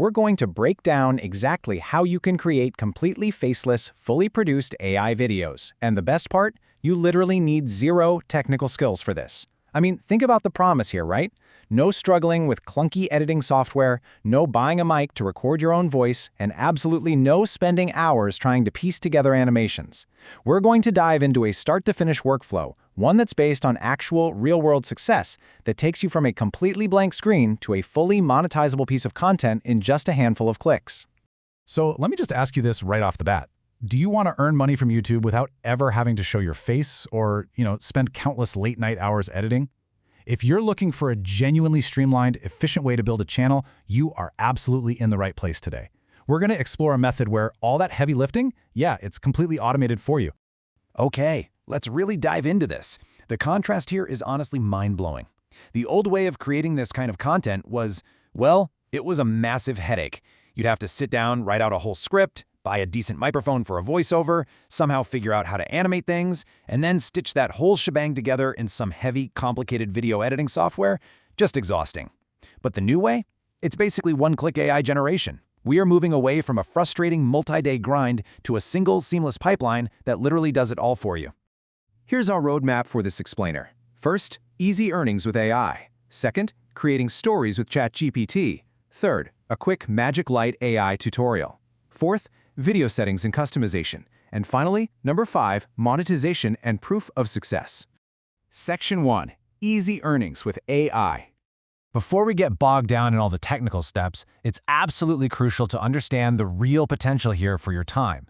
we're going to break down exactly how you can create completely faceless, fully produced AI videos. And the best part? You literally need zero technical skills for this. I mean, think about the promise here, right? No struggling with clunky editing software, no buying a mic to record your own voice, and absolutely no spending hours trying to piece together animations. We're going to dive into a start-to-finish workflow, one that's based on actual, real-world success that takes you from a completely blank screen to a fully monetizable piece of content in just a handful of clicks. So let me just ask you this right off the bat. Do you want to earn money from YouTube without ever having to show your face or, spend countless late-night hours editing? If you're looking for a genuinely streamlined, efficient way to build a channel, you are absolutely in the right place today. We're going to explore a method where all that heavy lifting, it's completely automated for you. Okay, let's really dive into this. The contrast here is honestly mind-blowing. The old way of creating this kind of content was, well, it was a massive headache. You'd have to sit down, write out a whole script, buy a decent microphone for a voiceover, somehow figure out how to animate things, and then stitch that whole shebang together in some heavy, complicated video editing software. Just exhausting. But the new way? It's basically one-click AI generation. We are moving away from a frustrating multi-day grind to a single, seamless pipeline that literally does it all for you. Here's our roadmap for this explainer. First, easy earnings with AI. Second, creating stories with ChatGPT. Third, a quick Magic Light AI tutorial. Fourth, video settings and customization. And finally, number 5, monetization and proof of success. Section 1. Easy earnings with AI. Before we get bogged down in all the technical steps, it's absolutely crucial to understand the real potential here for your time.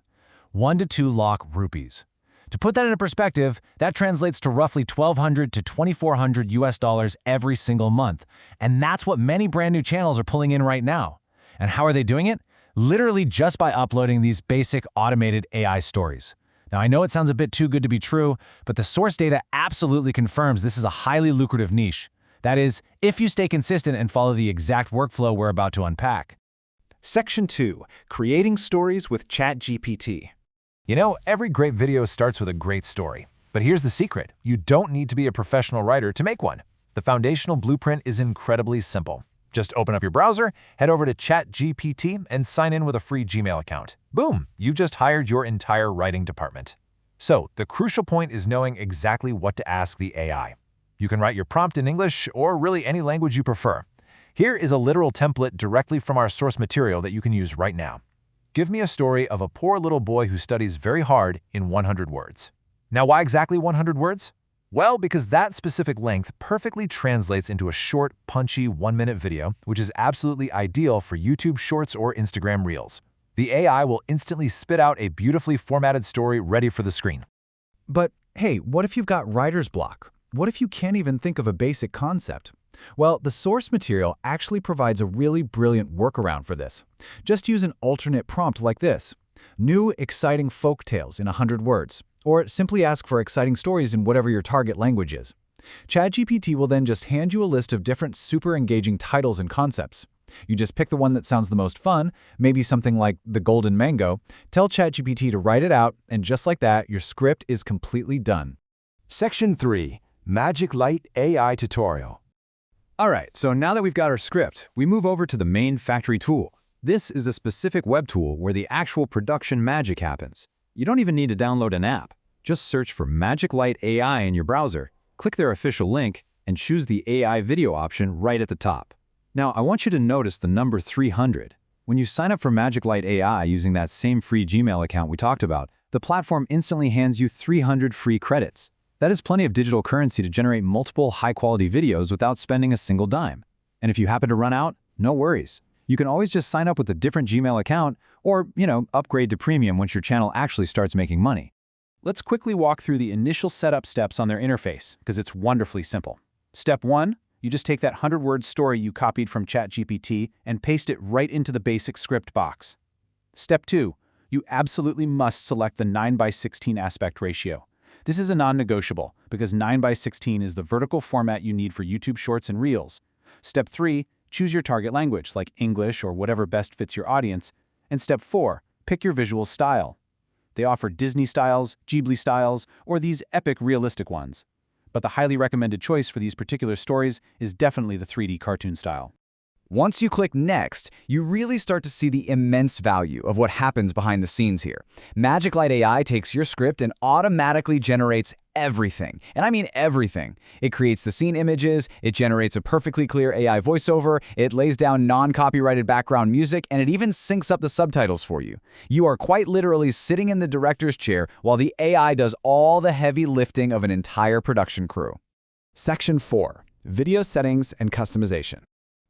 1 to 2 lakh rupees. To put that into perspective, that translates to roughly $1,200 to $2,400 US every single month. And that's what many brand new channels are pulling in right now. And how are they doing it? Literally just by uploading these basic automated AI stories. Now, I know it sounds a bit too good to be true, but the source data absolutely confirms this is a highly lucrative niche. That is, if you stay consistent and follow the exact workflow we're about to unpack. Section 2. Creating stories with ChatGPT. Every great video starts with a great story. But here's the secret. You don't need to be a professional writer to make one. The foundational blueprint is incredibly simple. Just open up your browser, head over to ChatGPT, and sign in with a free Gmail account. Boom! You've just hired your entire writing department. So, the crucial point is knowing exactly what to ask the AI. You can write your prompt in English or really any language you prefer. Here is a literal template directly from our source material that you can use right now. Give me a story of a poor little boy who studies very hard in 100 words. Now, why exactly 100 words? Well, because that specific length perfectly translates into a short, punchy 1-minute video, which is absolutely ideal for YouTube Shorts or Instagram Reels. The AI will instantly spit out a beautifully formatted story ready for the screen. But hey, what if you've got writer's block? What if you can't even think of a basic concept? Well, the source material actually provides a really brilliant workaround for this. Just use an alternate prompt like this. New, exciting folk tales in 100 words. Or simply ask for exciting stories in whatever your target language is. ChatGPT will then just hand you a list of different super engaging titles and concepts. You just pick the one that sounds the most fun, maybe something like The Golden Mango, tell ChatGPT to write it out, and just like that, your script is completely done. Section 3. Magic Light AI tutorial. Alright, so now that we've got our script, we move over to the main factory tool. This is a specific web tool where the actual production magic happens. You don't even need to download an app. Just search for Magic Light AI in your browser, click their official link, and choose the AI video option right at the top. Now, I want you to notice the number 300. When you sign up for Magic Light AI using that same free Gmail account we talked about, the platform instantly hands you 300 free credits. That is plenty of digital currency to generate multiple high-quality videos without spending a single dime. And if you happen to run out, no worries. You can always just sign up with a different Gmail account or, upgrade to premium once your channel actually starts making money. Let's quickly walk through the initial setup steps on their interface, because it's wonderfully simple. Step 1, you just take that 100-word story you copied from ChatGPT and paste it right into the basic script box. Step 2, you absolutely must select the 9:16 aspect ratio. This is a non-negotiable, because 9:16 is the vertical format you need for YouTube Shorts and Reels. Step 3, choose your target language, like English or whatever best fits your audience. And step 4, pick your visual style. They offer Disney styles, Ghibli styles, or these epic realistic ones. But the highly recommended choice for these particular stories is definitely the 3D cartoon style. Once you click Next, you really start to see the immense value of what happens behind the scenes here. Magic Light AI takes your script and automatically generates everything. And I mean everything. It creates the scene images, it generates a perfectly clear AI voiceover, it lays down non-copyrighted background music, and it even syncs up the subtitles for you. You are quite literally sitting in the director's chair while the AI does all the heavy lifting of an entire production crew. Section 4. Video settings and customization.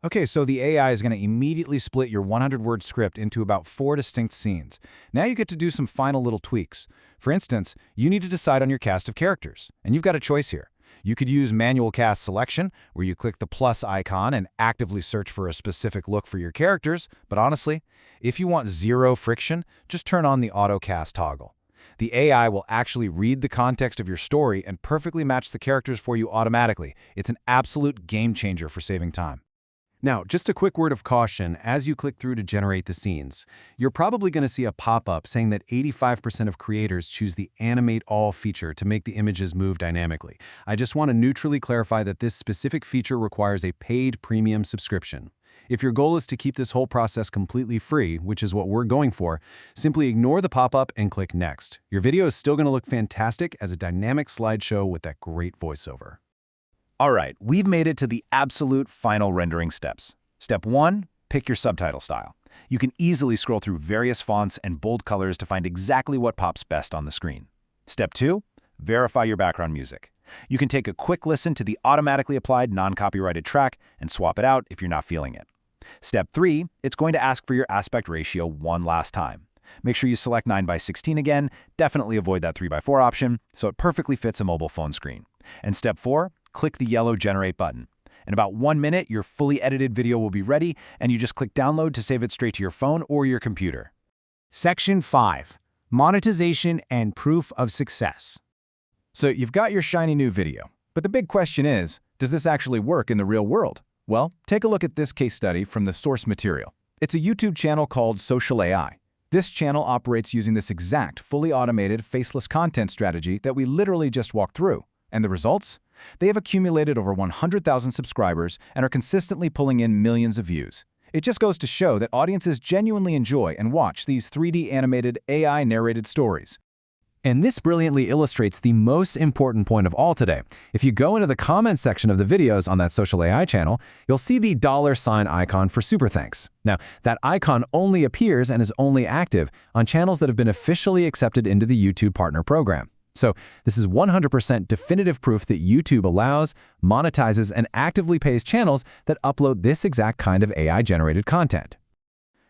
Okay, so the AI is going to immediately split your 100-word script into about 4 distinct scenes. Now you get to do some final little tweaks. For instance, you need to decide on your cast of characters, and you've got a choice here. You could use manual cast selection, where you click the plus icon and actively search for a specific look for your characters, but honestly, if you want zero friction, just turn on the auto cast toggle. The AI will actually read the context of your story and perfectly match the characters for you automatically. It's an absolute game changer for saving time. Now, just a quick word of caution as you click through to generate the scenes. You're probably going to see a pop-up saying that 85% of creators choose the Animate All feature to make the images move dynamically. I just want to neutrally clarify that this specific feature requires a paid premium subscription. If your goal is to keep this whole process completely free, which is what we're going for, simply ignore the pop-up and click Next. Your video is still going to look fantastic as a dynamic slideshow with that great voiceover. All right, we've made it to the absolute final rendering steps. Step 1, pick your subtitle style. You can easily scroll through various fonts and bold colors to find exactly what pops best on the screen. Step 2, verify your background music. You can take a quick listen to the automatically applied non-copyrighted track and swap it out if you're not feeling it. Step 3, it's going to ask for your aspect ratio one last time. Make sure you select 9:16 again, definitely avoid that 3:4 option, so it perfectly fits a mobile phone screen. And Step 4, click the yellow Generate button. In about 1 minute, your fully edited video will be ready, and you just click Download to save it straight to your phone or your computer. Section 5. Monetization and Proof of Success. So you've got your shiny new video, but the big question is, does this actually work in the real world? Well, take a look at this case study from the source material. It's a YouTube channel called Social AI. This channel operates using this exact fully automated faceless content strategy that we literally just walked through. And the results? They have accumulated over 100,000 subscribers and are consistently pulling in millions of views. It just goes to show that audiences genuinely enjoy and watch these 3D animated AI-narrated stories. And this brilliantly illustrates the most important point of all today. If you go into the comments section of the videos on that Social AI channel, you'll see the $ icon for super thanks. Now, that icon only appears and is only active on channels that have been officially accepted into the YouTube Partner Program. So this is 100% definitive proof that YouTube allows, monetizes, and actively pays channels that upload this exact kind of AI-generated content.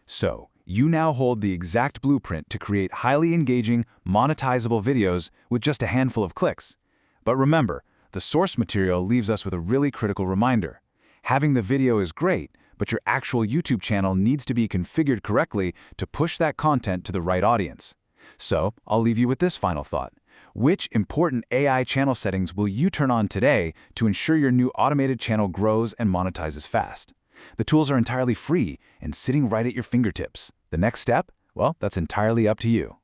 So, you now hold the exact blueprint to create highly engaging, monetizable videos with just a handful of clicks. But remember, the source material leaves us with a really critical reminder. Having the video is great, but your actual YouTube channel needs to be configured correctly to push that content to the right audience. So, I'll leave you with this final thought. Which important AI channel settings will you turn on today to ensure your new automated channel grows and monetizes fast? The tools are entirely free and sitting right at your fingertips. The next step? Well, that's entirely up to you.